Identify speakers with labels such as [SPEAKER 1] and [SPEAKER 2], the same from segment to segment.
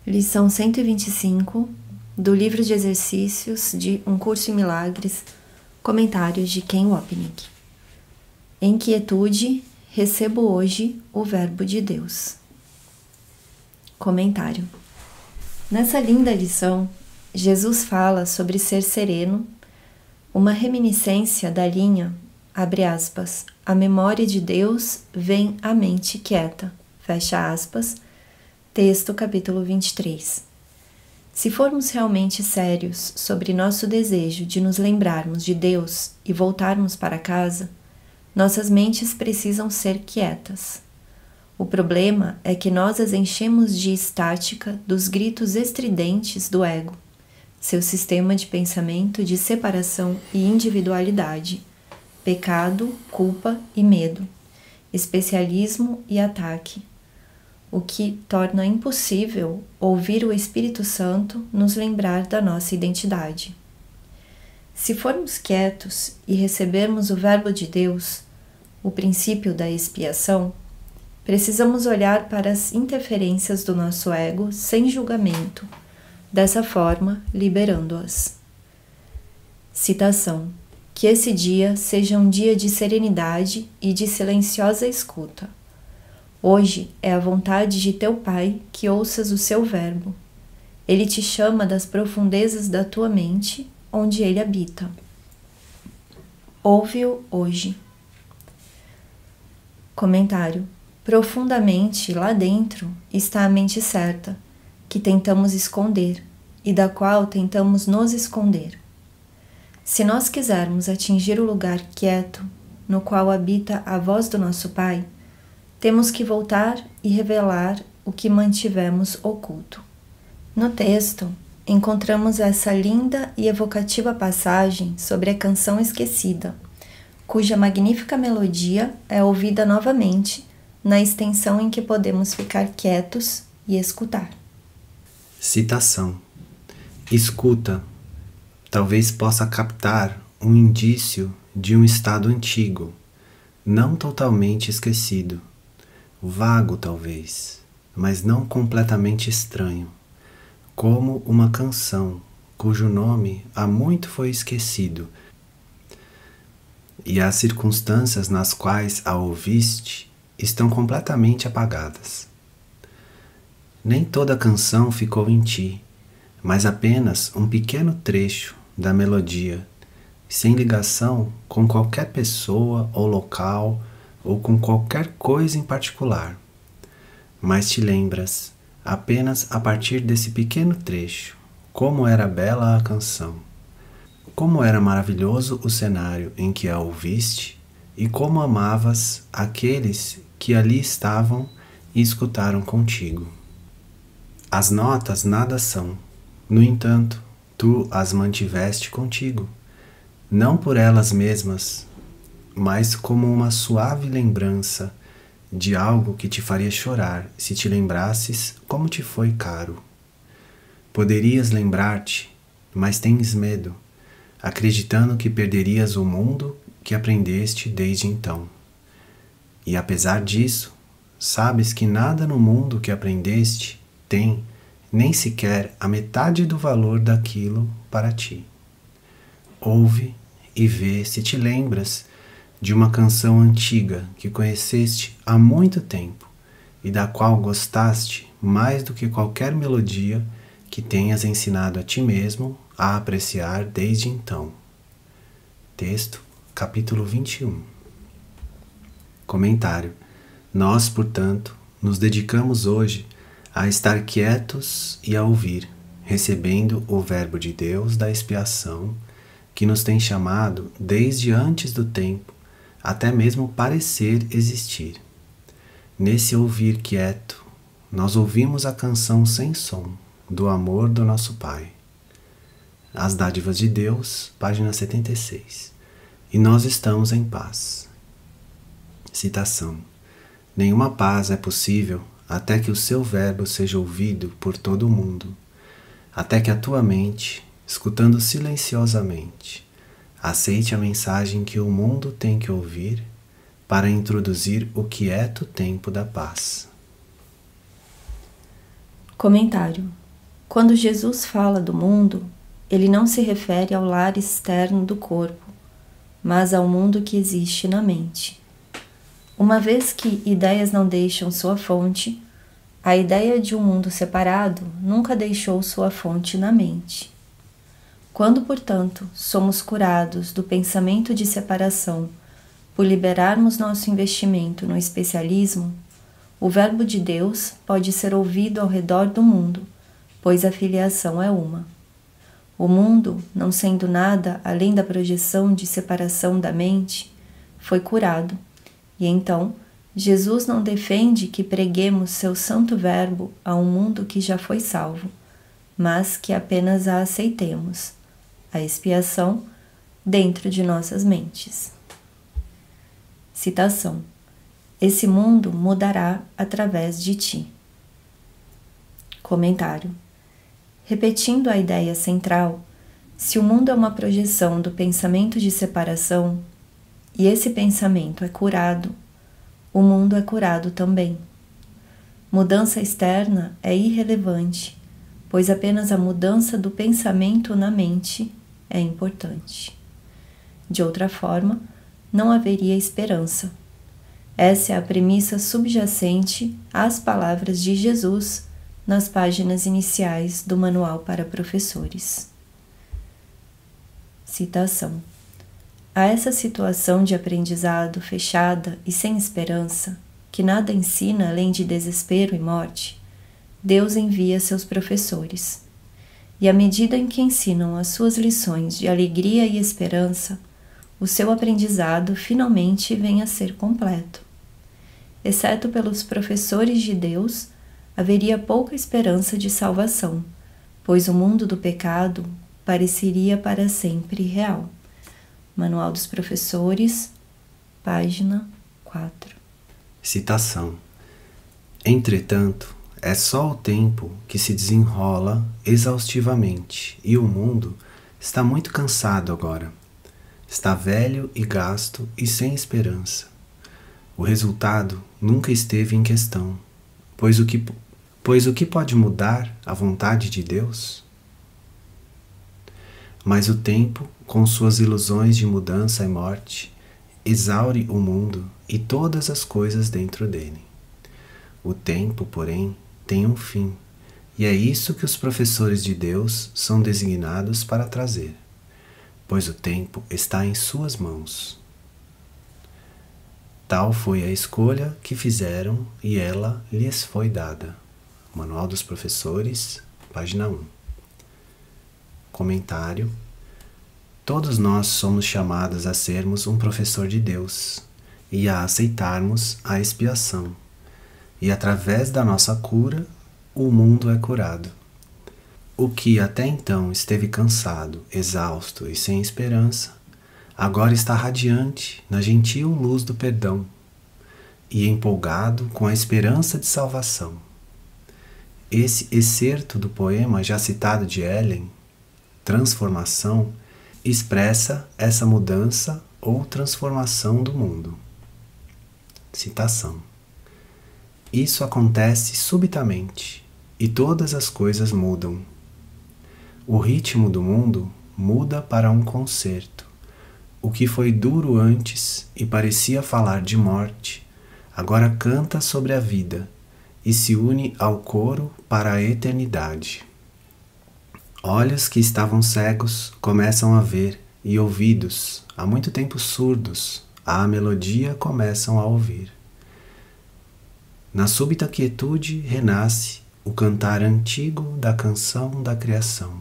[SPEAKER 1] Lição 125 do livro de exercícios de Um Curso em Milagres, comentários de Ken Wapnick. Em quietude, recebo hoje o Verbo de Deus. Comentário. Nessa linda lição, Jesus fala sobre ser sereno, uma reminiscência da linha, abre aspas, a memória de Deus vem à mente quieta, fecha aspas, texto capítulo 23. Se formos realmente sérios sobre nosso desejo de nos lembrarmos de Deus e voltarmos para casa, nossas mentes precisam ser quietas. O problema é que nós as enchemos de estática dos gritos estridentes do ego, seu sistema de pensamento de separação e individualidade, pecado, culpa e medo, especialismo e ataque, o que torna impossível ouvir o Espírito Santo nos lembrar da nossa identidade. Se formos quietos e recebermos o Verbo de Deus, o princípio da expiação, precisamos olhar para as interferências do nosso ego sem julgamento, dessa forma liberando-as. Citação: que esse dia seja um dia de serenidade e de silenciosa escuta. Hoje é a vontade de teu Pai que ouças o seu verbo. Ele te chama das profundezas da tua mente, onde ele habita. Ouve-o hoje. Comentário. Profundamente lá dentro está a mente certa, que tentamos esconder e da qual tentamos nos esconder. Se nós quisermos atingir o lugar quieto, no qual habita a voz do nosso Pai, temos que voltar e revelar o que mantivemos oculto. No texto, encontramos essa linda e evocativa passagem sobre a canção esquecida, cuja magnífica melodia é ouvida novamente na extensão em que podemos ficar quietos e escutar.
[SPEAKER 2] Citação: escuta, talvez possa captar um indício de um estado antigo, não totalmente esquecido. Vago talvez, mas não completamente estranho, como uma canção cujo nome há muito foi esquecido, e as circunstâncias nas quais a ouviste estão completamente apagadas. Nem toda a canção ficou em ti, mas apenas um pequeno trecho da melodia, sem ligação com qualquer pessoa ou local, ou com qualquer coisa em particular, mas te lembras, apenas a partir desse pequeno trecho, como era bela a canção, como era maravilhoso o cenário em que a ouviste e como amavas aqueles que ali estavam e escutaram contigo. As notas nada são, no entanto, tu as mantiveste contigo, não por elas mesmas, mas como uma suave lembrança de algo que te faria chorar se te lembrasses como te foi caro. Poderias lembrar-te, mas tens medo, acreditando que perderias o mundo que aprendeste desde então. E apesar disso, sabes que nada no mundo que aprendeste tem nem sequer a metade do valor daquilo para ti. Ouve e vê se te lembras de uma canção antiga que conheceste há muito tempo e da qual gostaste mais do que qualquer melodia que tenhas ensinado a ti mesmo a apreciar desde então. Texto, capítulo 21. Comentário. Nós, portanto, nos dedicamos hoje a estar quietos e a ouvir, recebendo o Verbo de Deus da expiação, que nos tem chamado desde antes do tempo, até mesmo parecer existir. Nesse ouvir quieto, nós ouvimos a canção sem som do amor do nosso Pai. As Dádivas de Deus, página 76. E nós estamos em paz. Citação: nenhuma paz é possível até que o seu verbo seja ouvido por todo o mundo, até que a tua mente, escutando silenciosamente, aceite a mensagem que o mundo tem que ouvir para introduzir o quieto tempo da paz.
[SPEAKER 1] Comentário. Quando Jesus fala do mundo, ele não se refere ao lar externo do corpo, mas ao mundo que existe na mente. Uma vez que ideias não deixam sua fonte, a ideia de um mundo separado nunca deixou sua fonte na mente. Quando, portanto, somos curados do pensamento de separação por liberarmos nosso investimento no especialismo, o Verbo de Deus pode ser ouvido ao redor do mundo, pois a filiação é uma. O mundo, não sendo nada além da projeção de separação da mente, foi curado, e então Jesus não defende que preguemos seu santo verbo a um mundo que já foi salvo, mas que apenas a aceitemos, a expiação, dentro de nossas mentes. Citação. Esse mundo mudará através de ti. Comentário. Repetindo a ideia central, se o mundo é uma projeção do pensamento de separação, e esse pensamento é curado, o mundo é curado também. Mudança externa é irrelevante, pois apenas a mudança do pensamento na mente é importante. De outra forma, não haveria esperança. Essa é a premissa subjacente às palavras de Jesus nas páginas iniciais do Manual para Professores. Citação. A essa situação de aprendizado fechada e sem esperança, que nada ensina além de desespero e morte, Deus envia seus professores. E à medida em que ensinam as suas lições de alegria e esperança, o seu aprendizado finalmente vem a ser completo. Exceto pelos professores de Deus, haveria pouca esperança de salvação, pois o mundo do pecado pareceria para sempre real. Manual dos Professores, página 4.
[SPEAKER 2] Citação. Entretanto, é só o tempo que se desenrola exaustivamente e o mundo está muito cansado agora. Está velho e gasto e sem esperança. O resultado nunca esteve em questão, pois o que pode mudar a vontade de Deus? Mas o tempo, com suas ilusões de mudança e morte, exaure o mundo e todas as coisas dentro dele. O tempo, porém, tem um fim, e é isso que os professores de Deus são designados para trazer, pois o tempo está em suas mãos. Tal foi a escolha que fizeram e ela lhes foi dada. Manual dos Professores, página 1. Comentário. Todos nós somos chamados a sermos um professor de Deus e a aceitarmos a expiação. E através da nossa cura, o mundo é curado. O que até então esteve cansado, exausto e sem esperança, agora está radiante na gentil luz do perdão e empolgado com a esperança de salvação. Esse excerto do poema já citado de Ellen, Transformação, expressa essa mudança ou transformação do mundo. Citação. Isso acontece subitamente e todas as coisas mudam. O ritmo do mundo muda para um concerto. O que foi duro antes e parecia falar de morte, agora canta sobre a vida e se une ao coro para a eternidade. Olhos que estavam cegos começam a ver e ouvidos, há muito tempo surdos, à melodia começam a ouvir. Na súbita quietude renasce o cantar antigo da canção da criação.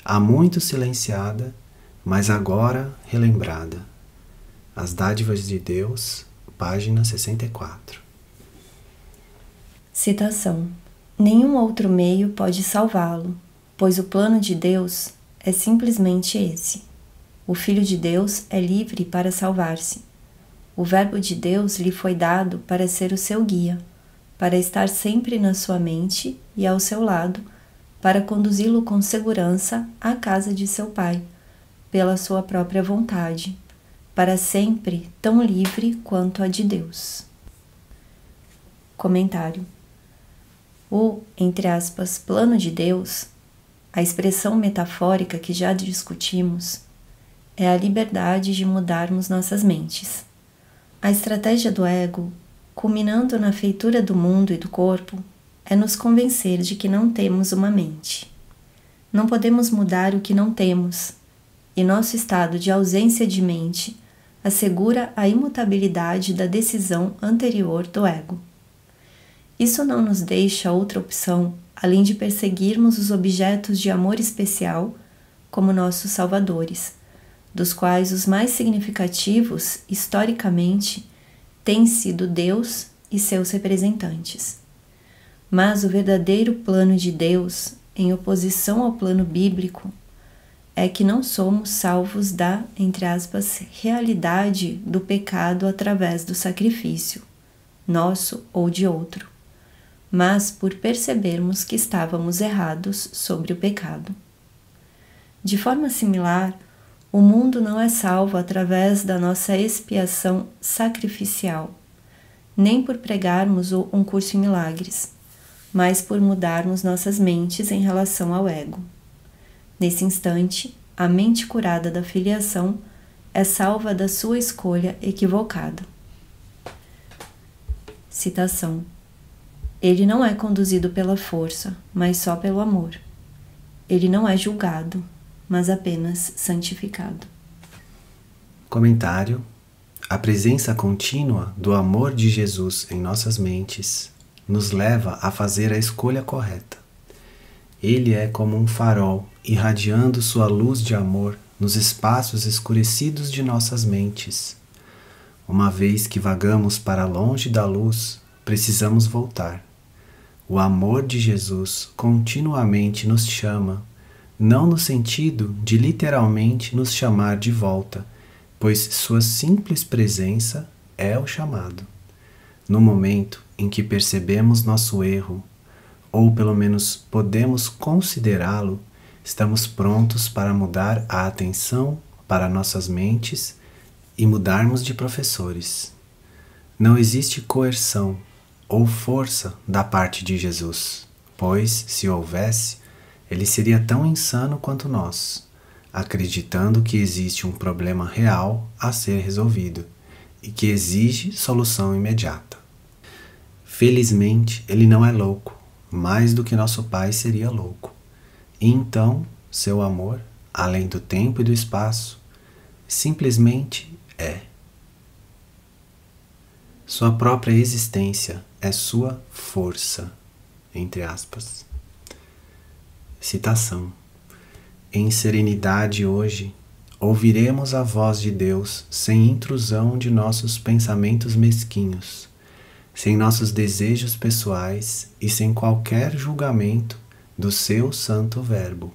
[SPEAKER 2] Há muito silenciada, mas agora relembrada. As Dádivas de Deus, página 64.
[SPEAKER 1] Citação. Nenhum outro meio pode salvá-lo, pois o plano de Deus é simplesmente esse. O Filho de Deus é livre para salvar-se. O Verbo de Deus lhe foi dado para ser o seu guia, para estar sempre na sua mente e ao seu lado, para conduzi-lo com segurança à casa de seu Pai, pela sua própria vontade, para sempre tão livre quanto a de Deus. Comentário. O, entre aspas, plano de Deus, a expressão metafórica que já discutimos, é a liberdade de mudarmos nossas mentes. A estratégia do ego, culminando na feitura do mundo e do corpo, é nos convencer de que não temos uma mente. Não podemos mudar o que não temos, e nosso estado de ausência de mente assegura a imutabilidade da decisão anterior do ego. Isso não nos deixa outra opção além de perseguirmos os objetos de amor especial como nossos salvadores, dos quais os mais significativos, historicamente, têm sido Deus e seus representantes. Mas o verdadeiro plano de Deus, em oposição ao plano bíblico, é que não somos salvos da, entre aspas, realidade do pecado através do sacrifício, nosso ou de outro, mas por percebermos que estávamos errados sobre o pecado. De forma similar, o mundo não é salvo através da nossa expiação sacrificial, nem por pregarmos um curso em milagres, mas por mudarmos nossas mentes em relação ao ego. Nesse instante, a mente curada da filiação é salva da sua escolha equivocada. Citação: Ele não é conduzido pela força, mas só pelo amor. Ele não é julgado, mas apenas santificado.
[SPEAKER 2] Comentário: a presença contínua do amor de Jesus em nossas mentes nos leva a fazer a escolha correta. Ele é como um farol irradiando sua luz de amor nos espaços escurecidos de nossas mentes. Uma vez que vagamos para longe da luz, precisamos voltar. O amor de Jesus continuamente nos chama, não no sentido de literalmente nos chamar de volta, pois sua simples presença é o chamado. No momento em que percebemos nosso erro, ou pelo menos podemos considerá-lo, estamos prontos para mudar a atenção para nossas mentes e mudarmos de professores. Não existe coerção ou força da parte de Jesus, pois, se houvesse, ele seria tão insano quanto nós, acreditando que existe um problema real a ser resolvido e que exige solução imediata. Felizmente, ele não é louco, mais do que nosso Pai seria louco. E então, seu amor, além do tempo e do espaço, simplesmente é. Sua própria existência é sua força, entre aspas. Citação: em serenidade hoje, ouviremos a voz de Deus sem intrusão de nossos pensamentos mesquinhos, sem nossos desejos pessoais e sem qualquer julgamento do seu santo verbo.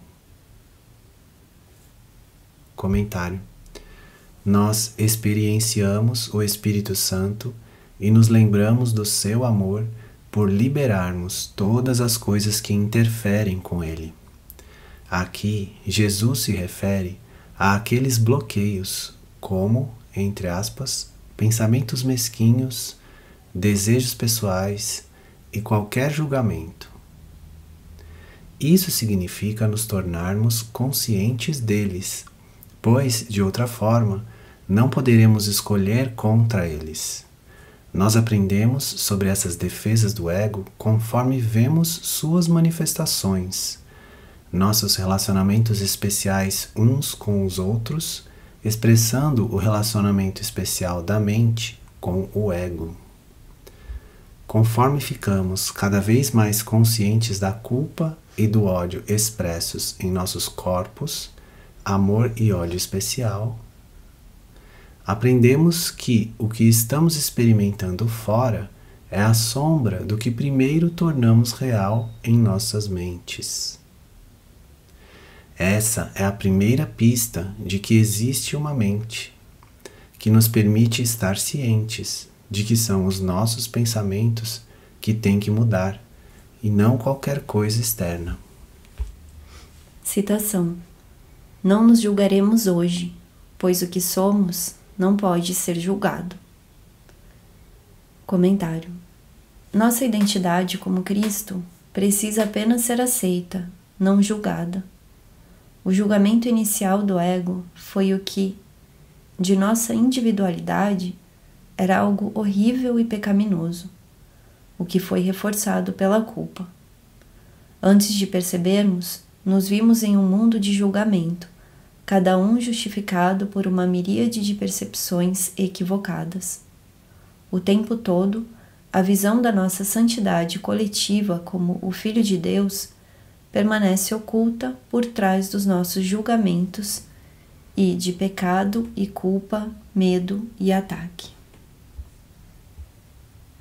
[SPEAKER 2] Comentário: nós experienciamos o Espírito Santo e nos lembramos do seu amor por liberarmos todas as coisas que interferem com ele. Aqui, Jesus se refere àqueles bloqueios como, entre aspas, pensamentos mesquinhos, desejos pessoais e qualquer julgamento. Isso significa nos tornarmos conscientes deles, pois, de outra forma, não poderemos escolher contra eles. Nós aprendemos sobre essas defesas do ego conforme vemos suas manifestações, nossos relacionamentos especiais uns com os outros, expressando o relacionamento especial da mente com o ego. Conforme ficamos cada vez mais conscientes da culpa e do ódio expressos em nossos corpos, amor e ódio especial, aprendemos que o que estamos experimentando fora é a sombra do que primeiro tornamos real em nossas mentes. Essa é a primeira pista de que existe uma mente, que nos permite estar cientes de que são os nossos pensamentos que têm que mudar, e não qualquer coisa externa.
[SPEAKER 1] Citação: não nos julgaremos hoje, pois o que somos não pode ser julgado. Comentário: nossa identidade como Cristo precisa apenas ser aceita, não julgada. O julgamento inicial do ego foi o que, de nossa individualidade, era algo horrível e pecaminoso, o que foi reforçado pela culpa. Antes de percebermos, nos vimos em um mundo de julgamento, cada um justificado por uma miríade de percepções equivocadas. O tempo todo, a visão da nossa santidade coletiva como o Filho de Deus permanece oculta por trás dos nossos julgamentos e de pecado e culpa, medo e ataque.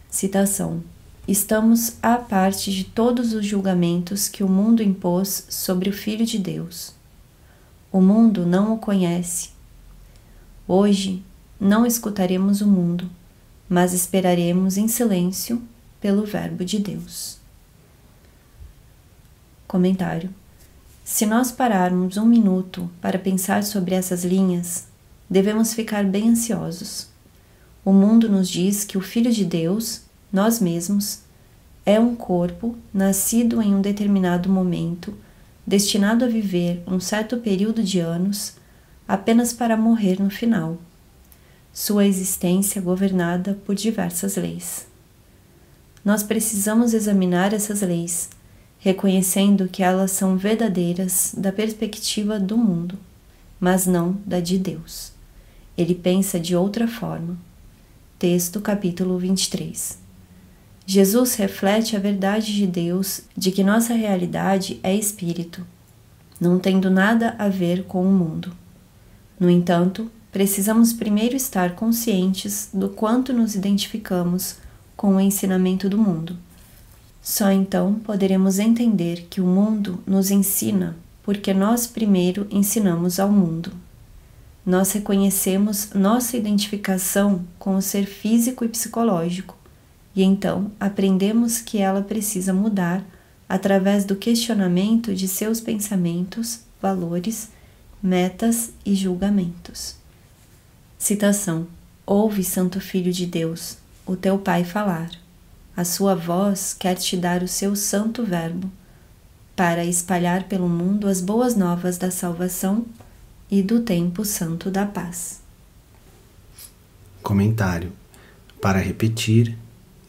[SPEAKER 1] Citação: estamos à parte de todos os julgamentos que o mundo impôs sobre o Filho de Deus. O mundo não o conhece. Hoje não escutaremos o mundo, mas esperaremos em silêncio pelo Verbo de Deus. Comentário: se nós pararmos um minuto para pensar sobre essas linhas, devemos ficar bem ansiosos. O mundo nos diz que o Filho de Deus, nós mesmos, é um corpo nascido em um determinado momento, destinado a viver um certo período de anos, apenas para morrer no final. Sua existência governada por diversas leis. Nós precisamos examinar essas leis, reconhecendo que elas são verdadeiras da perspectiva do mundo, mas não da de Deus. Ele pensa de outra forma. Texto capítulo 23. Jesus reflete a verdade de Deus de que nossa realidade é espírito, não tendo nada a ver com o mundo. No entanto, precisamos primeiro estar conscientes do quanto nos identificamos com o ensinamento do mundo. Só então poderemos entender que o mundo nos ensina porque nós primeiro ensinamos ao mundo. Nós reconhecemos nossa identificação com o ser físico e psicológico, e então aprendemos que ela precisa mudar através do questionamento de seus pensamentos, valores, metas e julgamentos. Citação: ouve, Santo Filho de Deus, o teu Pai falar. A sua voz quer te dar o seu santo verbo, para espalhar pelo mundo as boas novas da salvação e do tempo santo da paz.
[SPEAKER 2] Comentário: para repetir,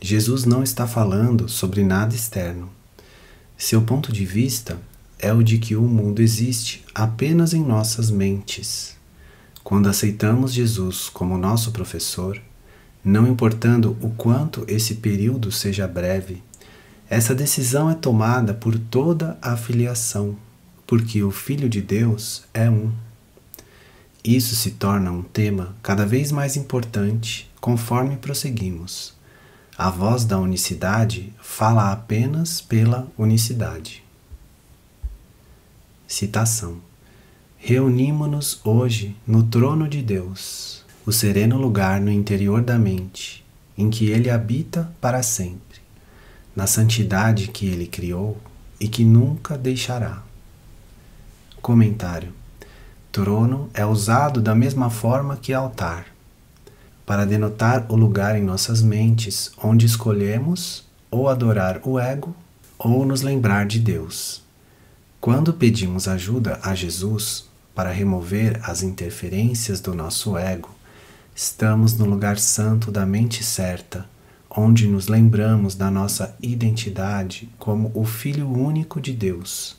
[SPEAKER 2] Jesus não está falando sobre nada externo. Seu ponto de vista é o de que o mundo existe apenas em nossas mentes. Quando aceitamos Jesus como nosso professor, não importando o quanto esse período seja breve, essa decisão é tomada por toda a filiação, porque o Filho de Deus é um. Isso se torna um tema cada vez mais importante conforme prosseguimos. A voz da unicidade fala apenas pela unicidade. Citação: reunimo-nos hoje no trono de Deus, o sereno lugar no interior da mente, em que Ele habita para sempre, na santidade que Ele criou e que nunca deixará. Comentário: trono é usado da mesma forma que altar, para denotar o lugar em nossas mentes onde escolhemos ou adorar o ego ou nos lembrar de Deus. Quando pedimos ajuda a Jesus para remover as interferências do nosso ego, estamos no lugar santo da mente certa, onde nos lembramos da nossa identidade como o Filho único de Deus,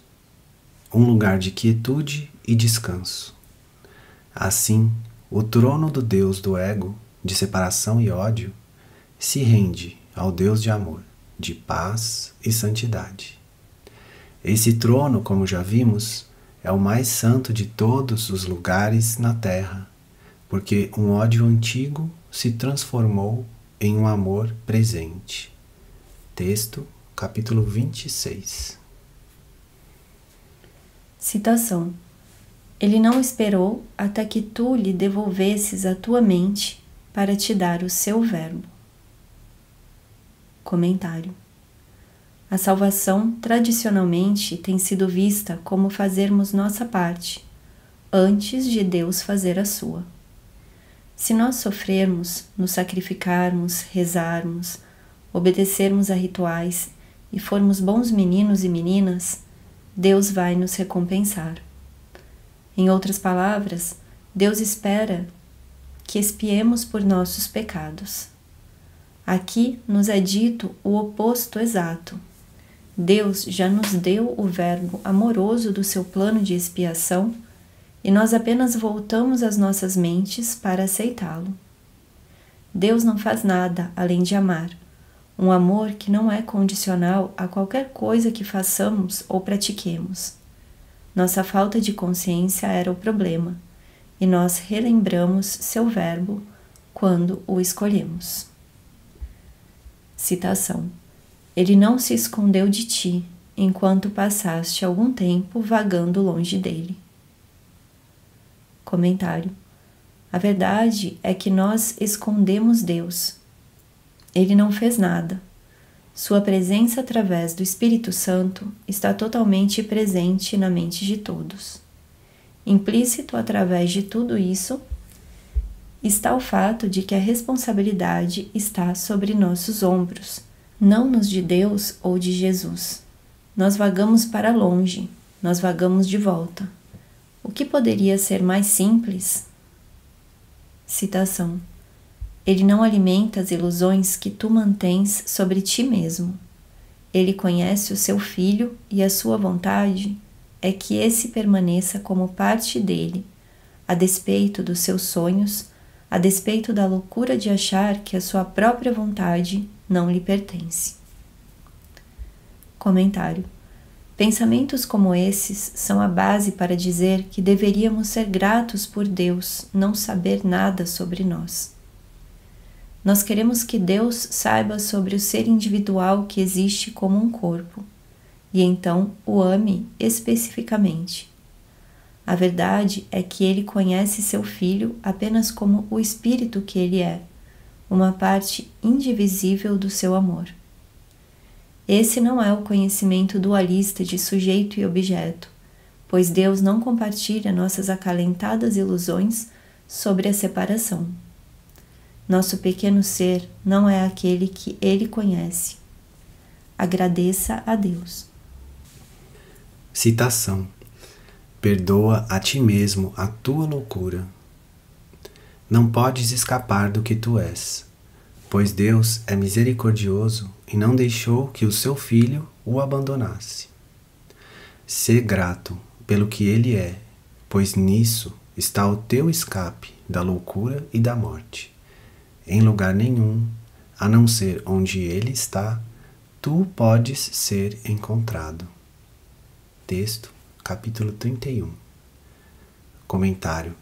[SPEAKER 2] um lugar de quietude e descanso. Assim, o trono do Deus do ego, de separação e ódio, se rende ao Deus de amor, de paz e santidade. Esse trono, como já vimos, é o mais santo de todos os lugares na terra, porque um ódio antigo se transformou em um amor presente. Texto, capítulo 26.
[SPEAKER 1] Citação: ele não esperou até que tu lhe devolvesses a tua mente para te dar o seu verbo. Comentário: a salvação tradicionalmente tem sido vista como fazermos nossa parte, antes de Deus fazer a sua. Se nós sofrermos, nos sacrificarmos, rezarmos, obedecermos a rituais e formos bons meninos e meninas, Deus vai nos recompensar. Em outras palavras, Deus espera que expiemos por nossos pecados. Aqui nos é dito o oposto exato. Deus já nos deu o verbo amoroso do seu plano de expiação e nós apenas voltamos as nossas mentes para aceitá-lo. Deus não faz nada além de amar, um amor que não é condicional a qualquer coisa que façamos ou pratiquemos. Nossa falta de consciência era o problema, e nós relembramos seu verbo quando o escolhemos. Citação: Ele não se escondeu de ti, enquanto passaste algum tempo vagando longe dele. Comentário: A verdade é que nós escondemos Deus. Ele não fez nada. Sua presença através do Espírito Santo está totalmente presente na mente de todos. Implícito através de tudo isso está o fato de que a responsabilidade está sobre nossos ombros, não nos de Deus ou de Jesus. Nós vagamos para longe, nós vagamos de volta. O que poderia ser mais simples? Citação: Ele não alimenta as ilusões que tu mantens sobre ti mesmo. Ele conhece o seu filho e a sua vontade é que esse permaneça como parte dele, a despeito dos seus sonhos, a despeito da loucura de achar que a sua própria vontade não lhe pertence. Comentário: Pensamentos como esses são a base para dizer que deveríamos ser gratos por Deus não saber nada sobre nós. Nós queremos que Deus saiba sobre o ser individual que existe como um corpo, e então o ame especificamente. A verdade é que ele conhece seu filho apenas como o espírito que ele é, uma parte indivisível do seu amor. Esse não é o conhecimento dualista de sujeito e objeto, pois Deus não compartilha nossas acalentadas ilusões sobre a separação. Nosso pequeno ser não é aquele que ele conhece. Agradeça a Deus.
[SPEAKER 2] Citação: Perdoa a ti mesmo a tua loucura. Não podes escapar do que tu és, pois Deus é misericordioso e não deixou que o seu filho o abandonasse. Sê grato pelo que ele é, pois nisso está o teu escape da loucura e da morte. Em lugar nenhum, a não ser onde ele está, tu podes ser encontrado. Texto, capítulo 31. Comentário: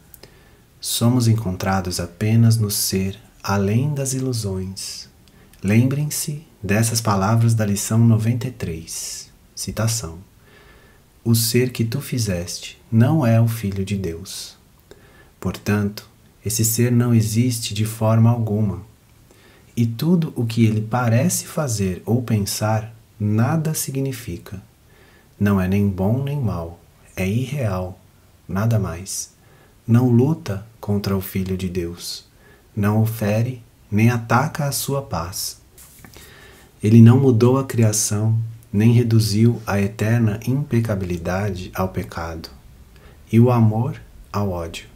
[SPEAKER 2] Somos encontrados apenas no ser além das ilusões. Lembrem-se dessas palavras da lição 93. Citação: O ser que tu fizeste não é o Filho de Deus. Portanto, esse ser não existe de forma alguma. E tudo o que ele parece fazer ou pensar nada significa. Não é nem bom nem mal, é irreal, nada mais. Não luta contra o Filho de Deus, não o fere nem ataca a sua paz. Ele não mudou a criação, nem reduziu a eterna impecabilidade ao pecado, e o amor ao ódio.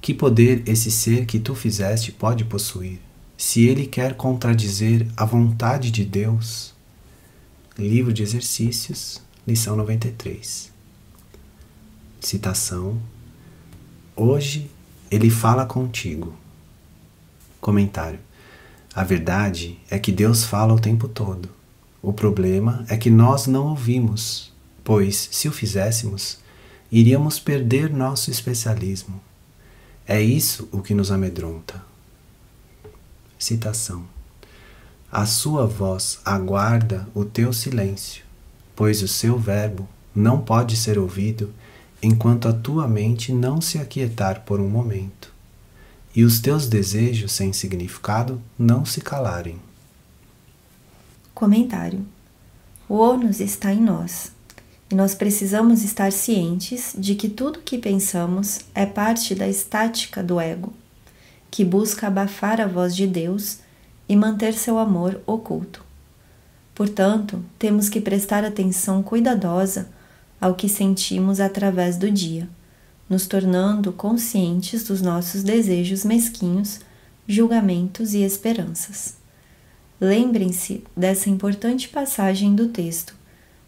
[SPEAKER 2] Que poder esse ser que tu fizeste pode possuir, se ele quer contradizer a vontade de Deus? Livro de Exercícios, lição 93. Citação: Hoje ele fala contigo. Comentário: A verdade é que Deus fala o tempo todo. O problema é que nós não ouvimos, pois, se o fizéssemos, iríamos perder nosso especialismo. É isso o que nos amedronta. Citação: A sua voz aguarda o teu silêncio, pois o seu verbo não pode ser ouvido enquanto a tua mente não se aquietar por um momento, e os teus desejos sem significado não se calarem.
[SPEAKER 1] Comentário: O ônus está em nós, e nós precisamos estar cientes de que tudo que pensamos é parte da estática do ego, que busca abafar a voz de Deus e manter seu amor oculto. Portanto, temos que prestar atenção cuidadosa ao que sentimos através do dia, nos tornando conscientes dos nossos desejos mesquinhos, julgamentos e esperanças. Lembrem-se dessa importante passagem do texto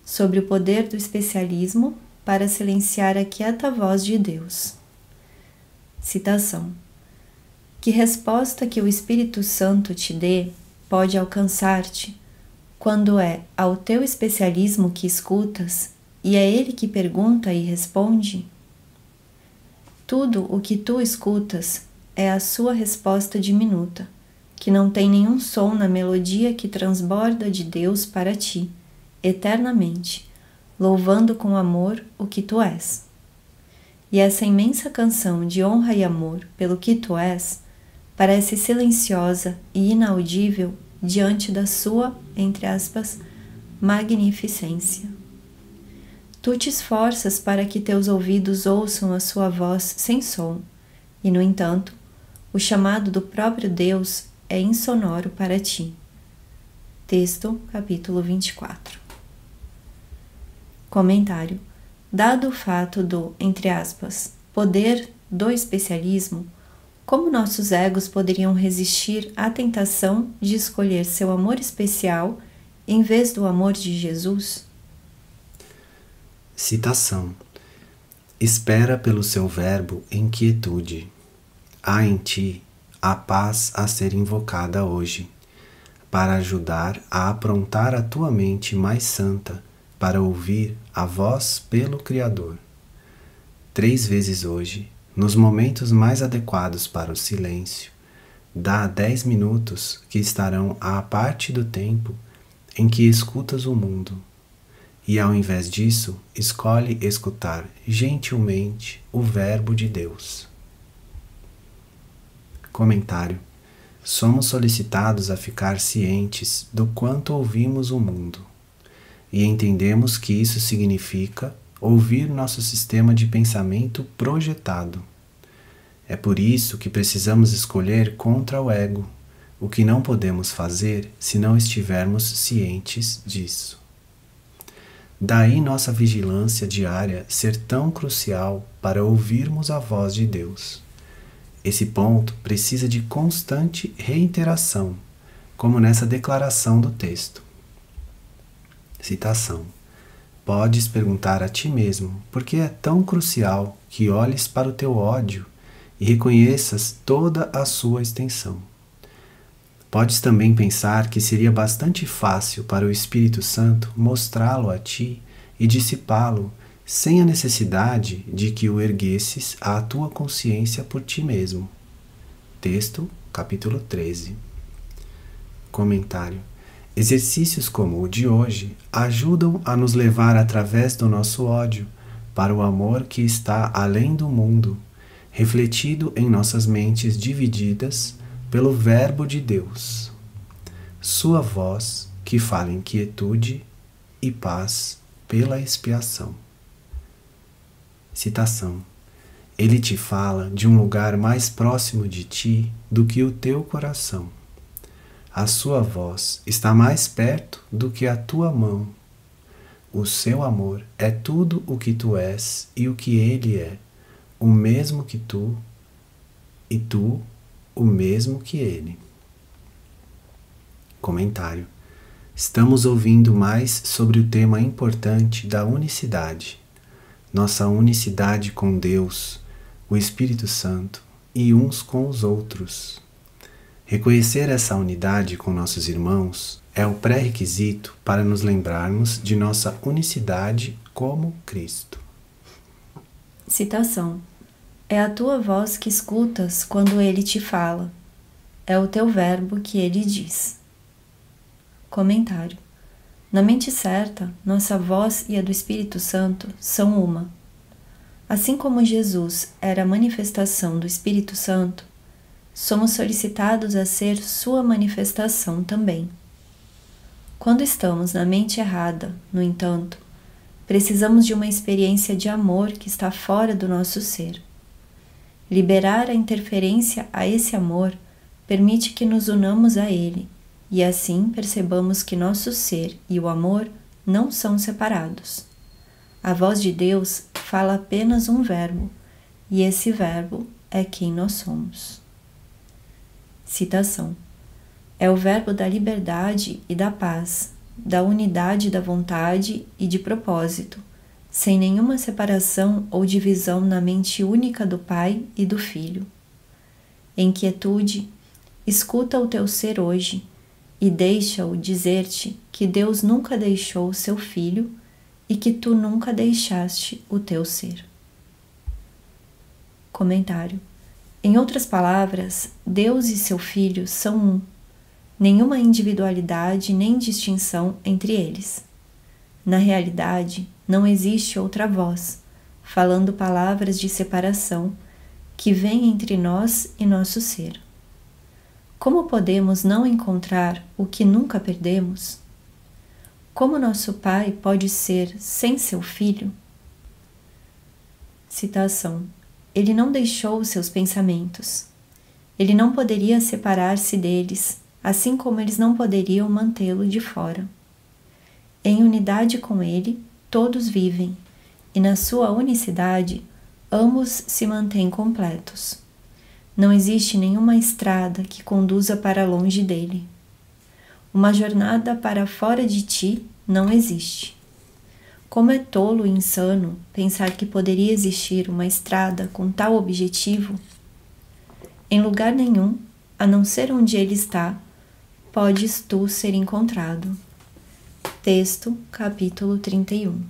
[SPEAKER 1] sobre o poder do especialismo para silenciar a quieta voz de Deus. Citação: que resposta que o Espírito Santo te dê pode alcançar-te quando é ao teu especialismo que escutas e é ele que pergunta e responde? Tudo o que tu escutas é a sua resposta diminuta, que não tem nenhum som na melodia que transborda de Deus para ti, eternamente, louvando com amor o que tu és. E essa imensa canção de honra e amor pelo que tu és parece silenciosa e inaudível diante da sua, entre aspas, magnificência. Tu te esforças para que teus ouvidos ouçam a sua voz sem som, e, no entanto, o chamado do próprio Deus é insonoro para ti. Texto, capítulo 24. Comentário. Dado o fato do, entre aspas, poder do especialismo, como nossos egos poderiam resistir à tentação de escolher seu amor especial em vez do amor de Jesus?
[SPEAKER 2] Citação: espera pelo seu verbo em quietude. Há em ti a paz a ser invocada hoje, para ajudar a aprontar a tua mente mais santa para ouvir a voz pelo Criador. 3 vezes hoje, nos momentos mais adequados para o silêncio, dá 10 minutos que estarão à parte do tempo em que escutas o mundo. E ao invés disso, escolhe escutar gentilmente o verbo de Deus. Comentário. Somos solicitados a ficar cientes do quanto ouvimos o mundo, e entendemos que isso significa ouvir nosso sistema de pensamento projetado. É por isso que precisamos escolher contra o ego, o que não podemos fazer se não estivermos cientes disso. Daí nossa vigilância diária ser tão crucial para ouvirmos a voz de Deus. Esse ponto precisa de constante reiteração, como nessa declaração do texto. Citação: podes perguntar a ti mesmo por que é tão crucial que olhes para o teu ódio e reconheças toda a sua extensão. Podes também pensar que seria bastante fácil para o Espírito Santo mostrá-lo a ti e dissipá-lo sem a necessidade de que o erguesses à tua consciência por ti mesmo. Texto, capítulo 13. Comentário. Exercícios como o de hoje ajudam a nos levar através do nosso ódio para o amor que está além do mundo, refletido em nossas mentes divididas pelo Verbo de Deus. Sua voz que fala em quietude e paz pela expiação. Citação: ele te fala de um lugar mais próximo de ti do que o teu coração. A sua voz está mais perto do que a tua mão. O seu amor é tudo o que tu és e o que ele é, o mesmo que tu, e tu, o mesmo que ele. Comentário. Estamos ouvindo mais sobre o tema importante da unicidade. Nossa unicidade com Deus, o Espírito Santo e uns com os outros. Reconhecer essa unidade com nossos irmãos é o pré-requisito para nos lembrarmos de nossa unicidade como Cristo.
[SPEAKER 1] Citação: é a tua voz que escutas quando ele te fala. É o teu verbo que ele diz. Comentário. Na mente certa, nossa voz e a do Espírito Santo são uma. Assim como Jesus era a manifestação do Espírito Santo, somos solicitados a ser sua manifestação também. Quando estamos na mente errada, no entanto, precisamos de uma experiência de amor que está fora do nosso ser. Liberar a interferência a esse amor permite que nos unamos a ele, e assim percebamos que nosso ser e o amor não são separados. A voz de Deus fala apenas um verbo, e esse verbo é quem nós somos. Citação: é o verbo da liberdade e da paz, da unidade da vontade e de propósito, sem nenhuma separação ou divisão na mente única do Pai e do Filho. Em quietude, escuta o teu ser hoje e deixa-o dizer-te que Deus nunca deixou o seu Filho e que tu nunca deixaste o teu ser. Comentário: em outras palavras, Deus e seu Filho são um. Nenhuma individualidade nem distinção entre eles. Na realidade, não existe outra voz, falando palavras de separação, que vem entre nós e nosso ser. Como podemos não encontrar o que nunca perdemos? Como nosso Pai pode ser sem seu Filho? Citação: ele não deixou seus pensamentos. Ele não poderia separar-se deles, assim como eles não poderiam mantê-lo de fora. Em unidade com ele, todos vivem, e na sua unicidade, ambos se mantêm completos. Não existe nenhuma estrada que conduza para longe dele. Uma jornada para fora de ti não existe. Como é tolo e insano pensar que poderia existir uma estrada com tal objetivo? Em lugar nenhum, a não ser onde ele está, podes tu ser encontrado. Texto, capítulo 31.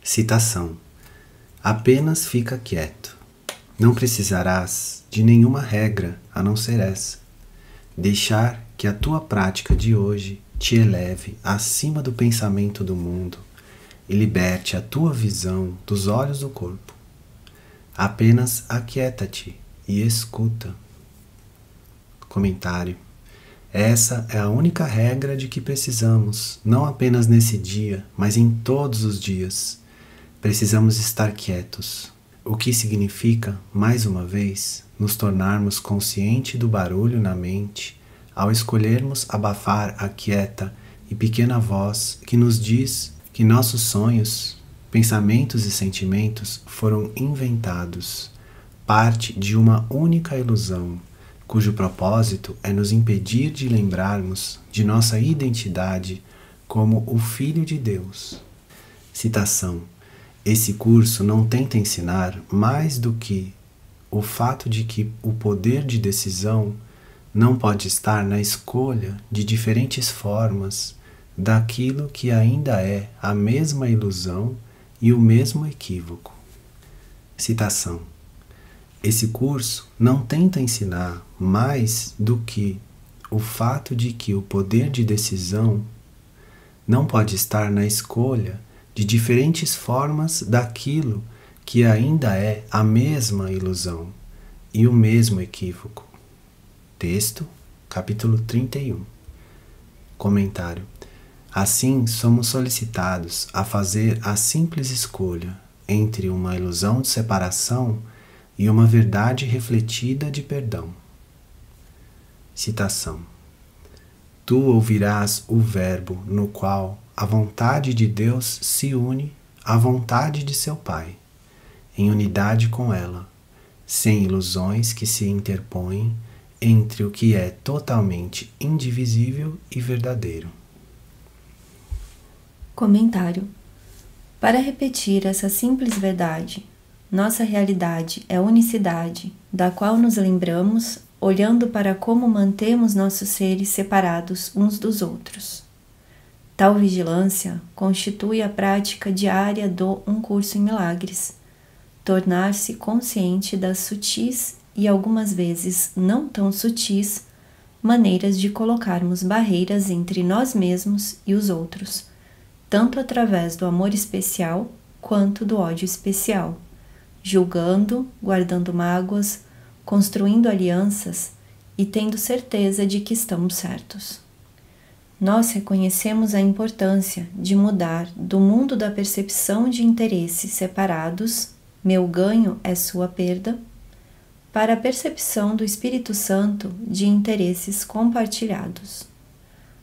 [SPEAKER 2] Citação: apenas fica quieto. Não precisarás de nenhuma regra a não ser essa. Deixar que a tua prática de hoje te eleve acima do pensamento do mundo e liberte a tua visão dos olhos do corpo. Apenas aquieta-te e escuta. Comentário: essa é a única regra de que precisamos, não apenas nesse dia, mas em todos os dias. Precisamos estar quietos, o que significa, mais uma vez, nos tornarmos conscientes do barulho na mente ao escolhermos abafar a quieta e pequena voz que nos diz que nossos sonhos, pensamentos e sentimentos foram inventados, parte de uma única ilusão, cujo propósito é nos impedir de lembrarmos de nossa identidade como o Filho de Deus. Citação: esse curso não tenta ensinar mais do que o fato de que o poder de decisão não pode estar na escolha de diferentes formas daquilo que ainda é a mesma ilusão e o mesmo equívoco. Citação: esse curso não tenta ensinar mais do que o fato de que o poder de decisão não pode estar na escolha de diferentes formas daquilo que ainda é a mesma ilusão e o mesmo equívoco. Texto, capítulo 31. Comentário: assim somos solicitados a fazer a simples escolha entre uma ilusão de separação e uma verdade refletida de perdão. Citação: tu ouvirás o verbo no qual a vontade de Deus se une à vontade de seu Pai, em unidade com ela, sem ilusões que se interpõem entre o que é totalmente indivisível e verdadeiro.
[SPEAKER 1] Comentário: para repetir essa simples verdade, nossa realidade é unicidade, da qual nos lembramos olhando para como mantemos nossos seres separados uns dos outros. Tal vigilância constitui a prática diária do Um Curso em Milagres, tornar-se consciente das sutis e algumas vezes não tão sutis maneiras de colocarmos barreiras entre nós mesmos e os outros, tanto através do amor especial quanto do ódio especial, julgando, guardando mágoas, construindo alianças e tendo certeza de que estamos certos. Nós reconhecemos a importância de mudar do mundo da percepção de interesses separados, meu ganho é sua perda, para a percepção do Espírito Santo de interesses compartilhados.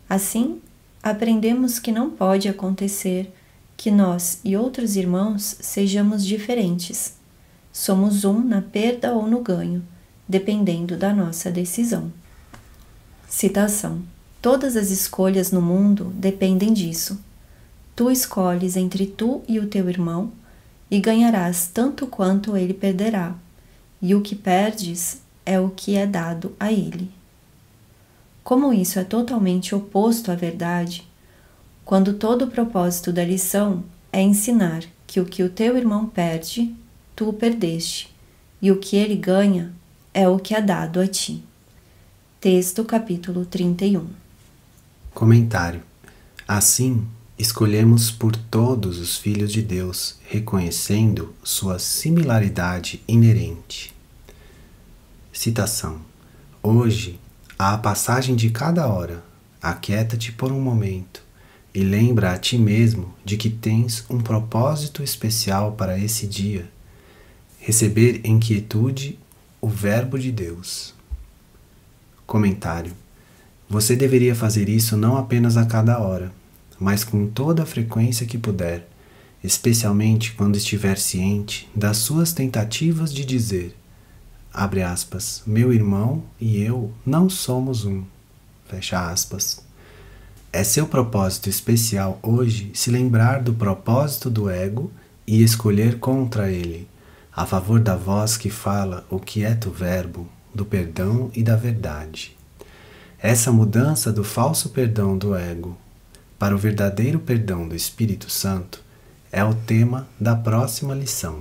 [SPEAKER 1] Assim, aprendemos que não pode acontecer que nós e outros irmãos sejamos diferentes. Somos um na perda ou no ganho, dependendo da nossa decisão. Citação: todas as escolhas no mundo dependem disso. Tu escolhes entre tu e o teu irmão, e ganharás tanto quanto ele perderá, e o que perdes é o que é dado a ele. Como isso é totalmente oposto à verdade, quando todo o propósito da lição é ensinar que o teu irmão perde, tu o perdeste, e o que ele ganha é o que é dado a ti. Texto capítulo 31.
[SPEAKER 2] Comentário. Assim, escolhemos por todos os filhos de Deus, reconhecendo sua similaridade inerente. Citação. Hoje, à passagem de cada hora, aquieta-te por um momento e lembra a ti mesmo de que tens um propósito especial para esse dia: receber em quietude o Verbo de Deus. Comentário. Você deveria fazer isso não apenas a cada hora, mas com toda a frequência que puder, especialmente quando estiver ciente das suas tentativas de dizer, abre aspas, meu irmão e eu não somos um, fecha aspas. É seu propósito especial hoje se lembrar do propósito do ego e escolher contra ele, a favor da voz que fala o quieto verbo, do perdão e da verdade. Essa mudança do falso perdão do ego para o verdadeiro perdão do Espírito Santo é o tema da próxima lição.